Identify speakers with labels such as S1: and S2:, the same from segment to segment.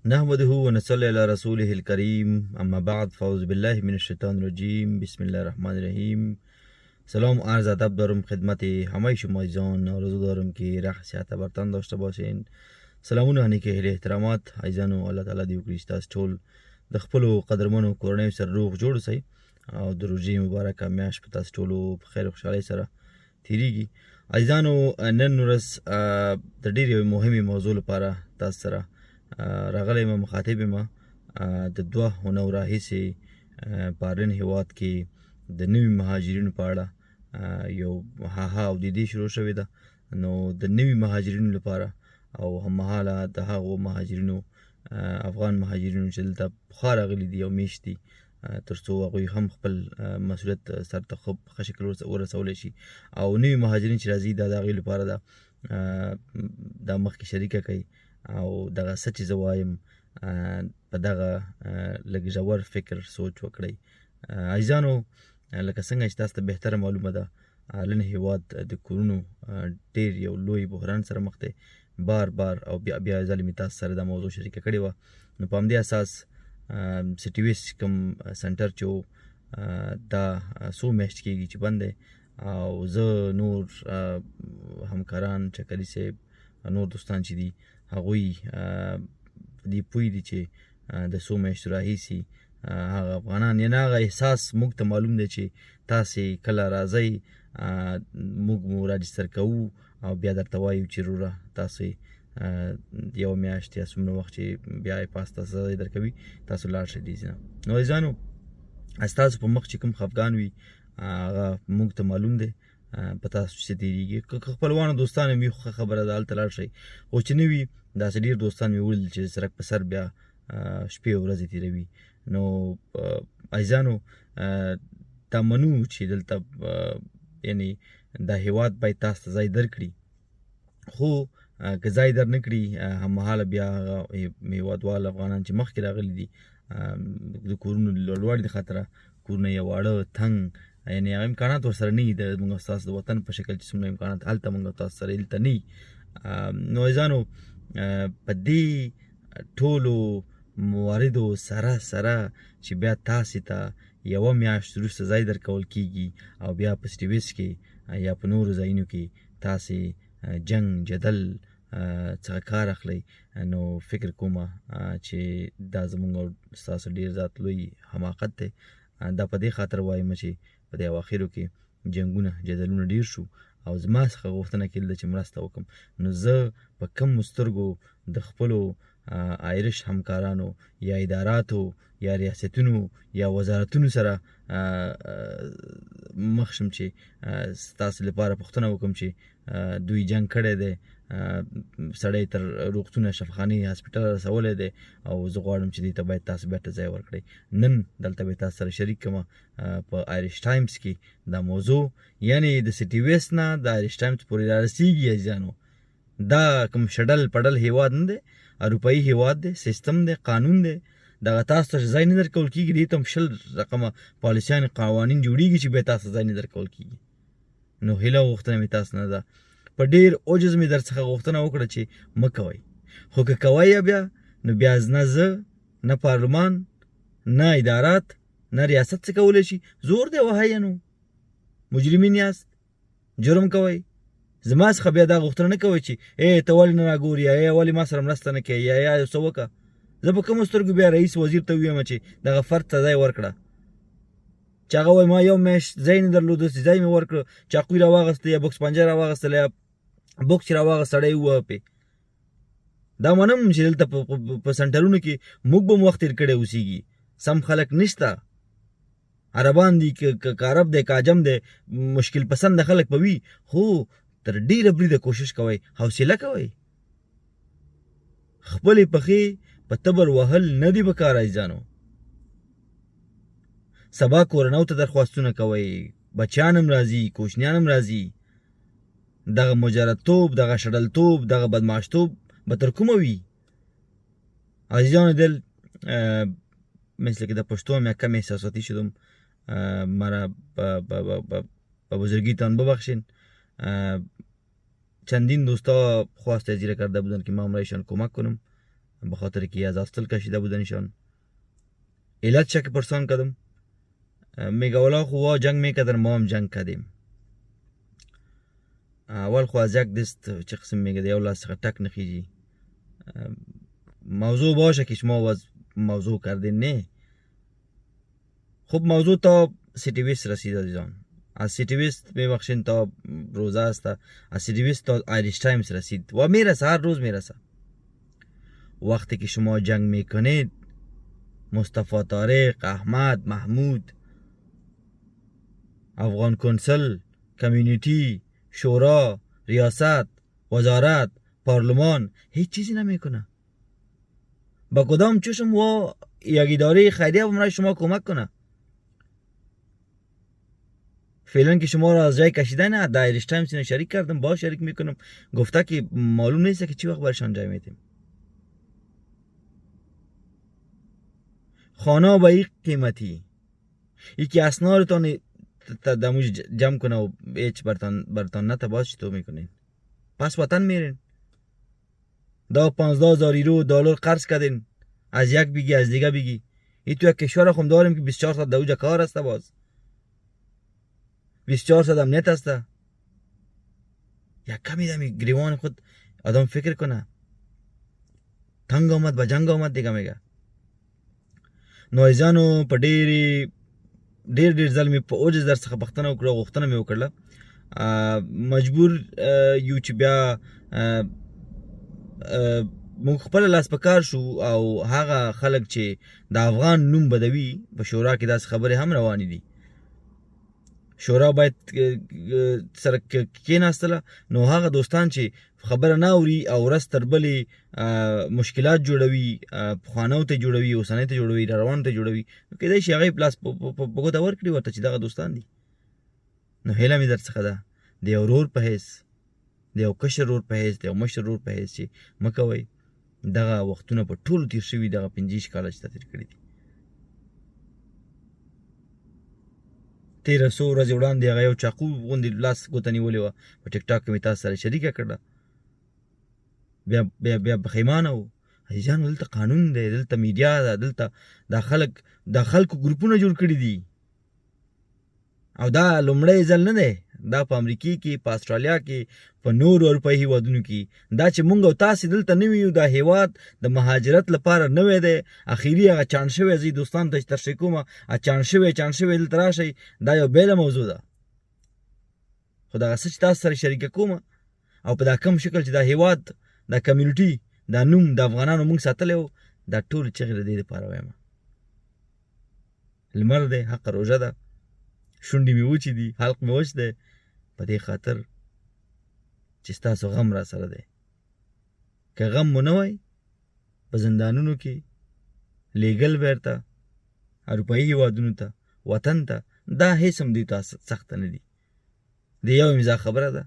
S1: نحمده ونصلي على رسوله الكريم اما بعد فاعوذ بالله من الشیطان الرجیم بسم الله الرحمن الرحیم. سلام عرض ادب دارم خدمت همه شما عزیزان. آرزو دارم که رخ صحت برتن داشته باشین. سلامونه هنی که اهل احترامات عزیزانو، الله تعالی دی وکړي چې تاسو ټول د خپلو قدرمنو کورنیو سره روغ جوړ اوسئ او د روژې مبارکه میاشت په تاسو ټولو په خیر او خوشحالۍ سره تیریږي. عزیزانو، نن ورځ د ډېرې مهمې موضوع لپاره تاسو سره راغلی یم. مخاطب یم د 2 اونیو راهیسې په ارن هېواد کې د نوي مهاجرینو په اړه یو هاها او دیدې شروع شوې ده. نو د نوي مهاجرینو لپاره او هممهاله د هغو مهاجرینو افغان مهاجرینو چې دلته پخوا راغلي دي او میشت دي، تر څو هغوی هم خپل مسؤلیت سرته ښه شکل ورسولی شي. او نوي مهاجرین چې راځي دا د هغوی لپاره ده. دا مخکې شریکه کوي او دغه څه چې زه وایم په دغه لږ ژور فکر سوچ وکړئ. عزیزانو، لکه څنګه چې تاسو ته بهتره معلومه ده، نن هېواد د کورونو ډېر یو لوی بحران سره مخ دی. بار او بیا ځلې مې تاسو سره دا موضوع شریکه کړې وه. نو په همدې اساس سټي ویسټ کوم سنټر چې و دا څو میاشتې کېږي چې بند دی، او زه نور همکاران چکري صاحب نور دوستان چې دي هغوی دې پوه دي چې د څو میاشتو راهیسې هغه افغانان، یعنې هغه احساس موږ ته معلوم دی چې تاسې کله راځئ موږ مو راجستر کوو او بیا درته وایو چې وروره تاسې یوه میاشت یا څومره وخت چې بیا یې پاس تاسو ځای درکوي تاسو لاړ شئ دې ځای. نو عزیزانو، ستاسو په مخ چې کوم خفګان وي هغه موږ ته معلوم دی، په تاسو چې تېرېږي. که خپلوانو دوستانو مې ښه خبره ده هلته لاړ شئ، خو چې نه وي داسې ډېر دوستان مې ولیدل چې سړک په سر بیا شپې او ورځې تېروي. نو عزیزانو، دا منو چې دلته یعنې دا هېواد باید تاسو ته ځای درکړي، خو که ځای در نه کړي هممهاله بیا هغه هېوادوال افغانان چې مخکې راغلي دي د کورونو لوړ دي، خاطره کورونه یې واړه تنګ، یعنې هغه امکانات ورسره نه وي د موږ او ستاسو د وطن په شکل چې څومره امکانات هلته موږ او تاسو سره هلته نه وي. نو عزیزانو، په دې ټولو مواردو سره چې بیا تاسې ته یوه میاشت وروسته ځای درکول کېږي او بیا په سټي ویسټ کې یا په نورو ځایونو کې تاسې جنګ جدل څخه کار اخلئ، نو فکر کومه چې دا زموږ او ستاسو ډېر زیات لوی حماقت دی. دا په دې خاطر وایم چې په دې اواخرو کې جنګونه جدلونه ډېر شو او زما څخه غوښتنه کېدله چې مرسته وکړم. نو زه په کمو سترګو د خپلو آیرش همکارانو یا اداراتو یا ریاستونو یا وزارتونو سره مخ شم چې ستاسو لپاره پوښتنه وکړم چې دوی جنګ کړی دی، سړی تر روغتونه شفاخانې هاسپیټل رسولی دی، او زه غواړم چې دې ته باید تاسو بیرته ځای ورکړئ. نن دلته به تاسو سره شریک کړم په آیرش ټایمز کې دا موضوع، یعنې د سټي ویسټ نه د آیرش ټایمز پورې رارسېږي. عزیزانو، دا کوم شډل پډل هېواد نه دی، اروپایي هېواد دی، سیستم دی، قانون دی. دغه تاسو ته ځای نه درکول کېږي، دې ته هم 20 رقمه پالیسیانې قوانین جوړېږي چې بیا تاسو ځای نه درکول کېږي. نو هیله غوښتنه مې تاسو نه ده، په ډېر عجز مې در څخه غوښتنه وکړه چې مه کوئ، خو که کوئ بیا نو بیا نه زه، نه پارلمان، نه ادارات، نه ریاست څه کولی شي. زور دی وهئ، نو مجرمین یاست، جرم کوئ. زما څخه بیا دا غوښتنه نه کوئ چې ته ولې نه راګورې، یا ولې ما سره مرسته نه کوې، یا څه وکړه. زه په کومو سترګو بیا رئیس وزیر ته ووایم چې دغه فرد ته ځای ورکړه، چې هغه وایي ما یو میاشت ځای نه درلوده چې ځای مې ورکړه، چاقو یې راواغسته یا بوکس پنجه راواغستله یا بوکس یې راواغست، سړی ووهه پې. دا منم چې دلته په سنټرونو کې موږ به مو وخت تېر کړی اوسېږي، سم خلک نشته، عربان دي که عرب دی که عجم دی، مشکل پسنده خلک به وي، خو تر ډېره بریده کوشش کوئ، حوصله کوئ. خپلې پښې په تبر وهل نه دي پکار. عزیزانو، سبا کورنیو ته درخواستونه کوئ، بچیان هم راځي، کوچنیان هم راځي. دغه مجردتوب، دغه شډلتوب، دغه بدمعشتوب به تر کومه وي؟ عزیزانو دل، مثل که د پښتو هم کم احساساتی شدم، مرا به بزرگیتان ببخشین. چندین دوستا خواست زیر کرده بودن که ما هم رایشان کمک کنم. بخاطر که از آستل کشیده بودنشان. علت چه که پرسان کردم، میگه والا خو جنگ میکردن، ما هم جنگ کردیم. اول خو از یک دست چه قسم میگه یو لاس ټک نخیجی. موضوع باشه که شما باز موضوع کردین. نه خب موضوع تا سیتی ویست رسید عزیزان. از سیتی ویست میبخشین تا روزه است، از سیتی ویست تا آیریش تایمز رسید و میرسه، هر روز میرسه. وقتی که شما جنگ میکنید، مصطفی طارق، احمد، محمود، افغان کنسل، کمیونیتی، شورا، ریاست، وزارت، پارلمان هیچ چیزی نمیکنه. با کدام چشم و یک اداره خیریه برای شما کمک کنه؟ فعلا که شما را از جای کشیدن نه، در آیریش تایمز شریک کردم، با شریک میکنم، گفته که معلوم نیست که چی وقت برشان جای میتیم. خانه با این قیمتی یکی اسنارتان دموش جمع کنه و هیچ برتان نتا، باز چطور میکنین؟ پس وطن میرین. 15,000 یورو دلار قرض کردین، از یک بگی از دیگه بگی. این تو یک کشور خم داریم که 24 ساعت دوجا کار است، باز 24 ساعت هم نت است. یک کمی دمی گریوان خود آدم فکر کنه. تنگ آمد با جنگ آمد دیگه میگه. نویزانو په ډیر ځل مې په اوجز در څخه پښتنه وکړه، غوښتنه مې وکړله. مجبور یو چې بیا موږ خپل لاس په کار شو او هغه خلک چې د افغان نوم بدوي په شورا کې داسې خبرې هم روانې دي. شورا باید سره کېناستله، نو هغه دوستان چې خبره نه اوري او ورځ تر بلې مشکلات جوړوي، پخوانو ته جوړوي، اوسنۍ ته جوړوي، روانو ته جوړوي، نو کېدای شي هغه پلاس په ګوته ورکړي ورته چې دغه دوستان دي. نو هیله مې در څخه ده د یو ورور په حیث، د یو کشر ورور په حیث، د یو مشر ورور په حیث چې مه کوئ دغه وختونه په ټولو تېر شوي، دغه 25 کاله چې تا تېر کړي دي. 1300 ورځې وړاندې هغه یو چاقو غوندې لاس ګوته نیولې وه، په ټیک ټاک کې مې تاسو سره شریکه کړله. بیا پښیمانه وو. عزیزانو دلته قانون دی، دلته میډیا ده، دلته دا خلکو ګروپونه جوړ کړي دي او دا لومړی ځل نه دی. دا په امریکې کې، په استرالیا کې، په نورو اروپایي هیوادونو کې دا چې مونږ او تاسې دلته نه وي، دا هیواد د مهاجرت لپاره نوی دی. اخري هغه چاڼ شوی زه دوستانو ته چې ترشی کوم، چاڼ شوی دلته راشئ، دا یو بیله موضوع ده. خو دغه څه چې تاسو سره شریکه کوم او په دا کم شکل چې دا هیواد، دا کمیونټي، دا نوم د افغانانو مونږ ساتلی و، دا ټول چغې د دې دپاره وایم. لمر دی، حق روژه ده، شونډې مې وچې دي، حلق مې وچ دی، په دې خاطر چې ستاسو غم را سره دی. که غم مو نه وای په زندانونو کې لیږل بیرته اروپایي هیوادونو ته، وطن ته، دا هیڅ هم دوی ته سخته نه دي. د یو امضا خبره ده،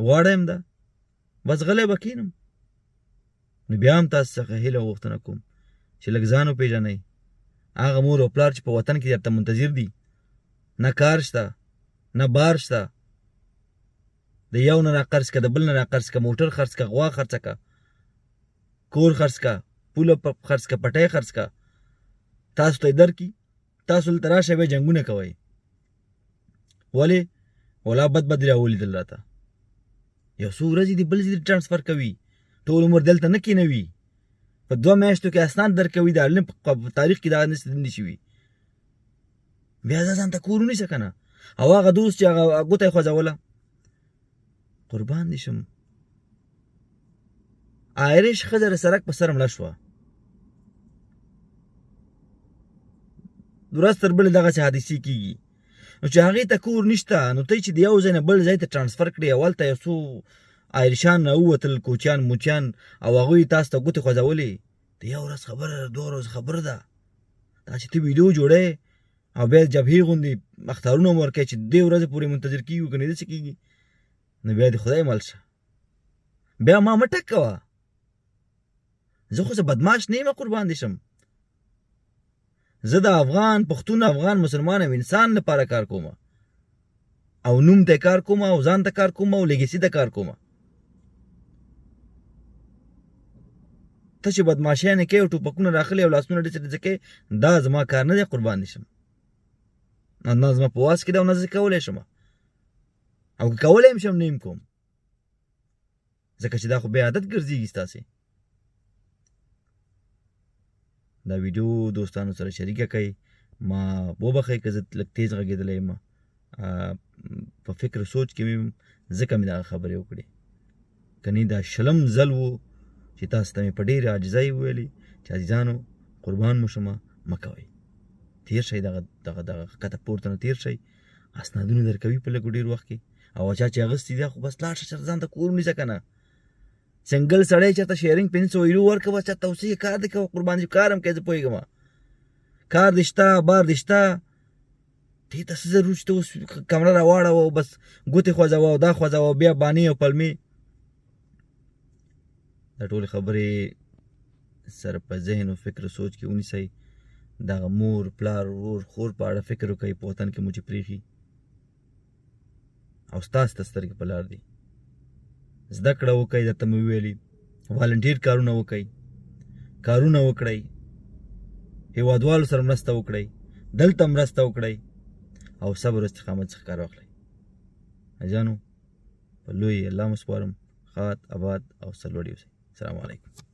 S1: غواړم ده، بس غلی به کښېنم. نو بیا هم تاسو څخه هیله او غوښتنه کوم چې لږ ځان وپېژنئ. هغه مور او پلار چې په وطن کې درته منتظر دي، نه کار شته، نه بار شته، د یو نه راقرض که، د بل نه راقرض که، موټر خرڅ که، غوا خرڅه که، کور خرڅ که، پوله خرڅ که، پټی خرڅ که، تاسو ته یې درکړي. تاسو دلته راشئ بیا جنګونه کوئ. ولې؟ ولا بد راولیدل راته. یو څو ورځې دي بل ځای ټرانسفر کوي، ټول عمر دلته نه کېنوي، په 2 میاشتو کې اسناد درکوي، د علم په تاریخ کې دا نه شوي. بیا ځان ته کور ونیسه که نه. او هغه دوست چې هغه ګوته یې خوځوله، قربان دې شم، آیریش ښځه د سړک په سر مړه شوه. ورځ تر بلې دغسې حادثې کېږي. نو چې هغې ته کور نشته، نو ته چې د یو ځای نه بل ځای ته ټرانسفر کړې، هلته یو څو آیریشان راووتل، کوچیان موچیان، او هغوی تاسو ته ګوتې خوځولې. د یو ورځ خبره، 2 ورځ خبره ده. دا چې ته ویډیو جوړی او بیا جبهې غوندې اخطارونه هم ورکوې چې دې ورځې پورې منتظر کېږو که نه داسې کېږي، نو بیا د خدای مل شه. بیا ما مه ټک کوه. زه خو څه بدماش نه یم، قربان دې شم. زه د افغان پښتون، افغان مسلمان او انسان لپاره کار کوم، او نوم ته کار کوم، او ځان ته کار کوم، او لیګسي ته کار کوم. ته چې بدماشیانې کوې او ټوپکونه راخلي او لاسونه ډڅې ډڅې کوې دا زما کار نه دی قربان دې شم نه زما په واس کې ده او نه زه کولی شم او که کولی هم شم نه یم کوم ځکه چې دا خو بیا عادت ګرځېږي ستاسې دا ویډیو دوستانو سره شریکه کوئ ما وبخئ که زه لږ تیز غږېدلی یم په فکر سوچ کې مې ځکه مې دغه خبرې وکړې کنې دا شلم ځل و چې تاسو ته مې په ډېرې عاجزۍ وویلې چې عزیزانو قربان مو شمه مه کوئ تېر شئ دغه ښکته پورته نه تېر شئ اسنادونه درکوي په لږ ډېر وخت کې او چا چې اغوستي دي خو بس لاړ شه ځان ته کور ونیسه که نه سنګل سړی چېرته شیرینګ 500 یورو ورکوه بس چېرته اوسېږي کار دې کوه قربان دې کار هم کوې زه پوهېږم کار دې شته بار دې شته دې ته څه ضرور چې ته اوس کمره راواړوه او بس ګوتې خوځوه او دا خوځوه او بیا بانې او پلمې دا ټولې خبرې سره په ذهن او فکر سوچ کې ونیسئ دغه مور پلار ورور خور په اړه فکر وکئ په وطن کې مو چې پرېښي او ستاسو ته سترګې په لار دي زده کړه وکئ درته مې وویلي والنټیر کارونه وکئ کارونه وکړئ هېوادوالو سره مرسته وکړئ دلته مرسته وکړئ او صبر او استقامت څخه کار واخلئ حاجیانو په لوی الله مو سپارم ښاد اباد او سرلوړي اوسئ السلام علیکم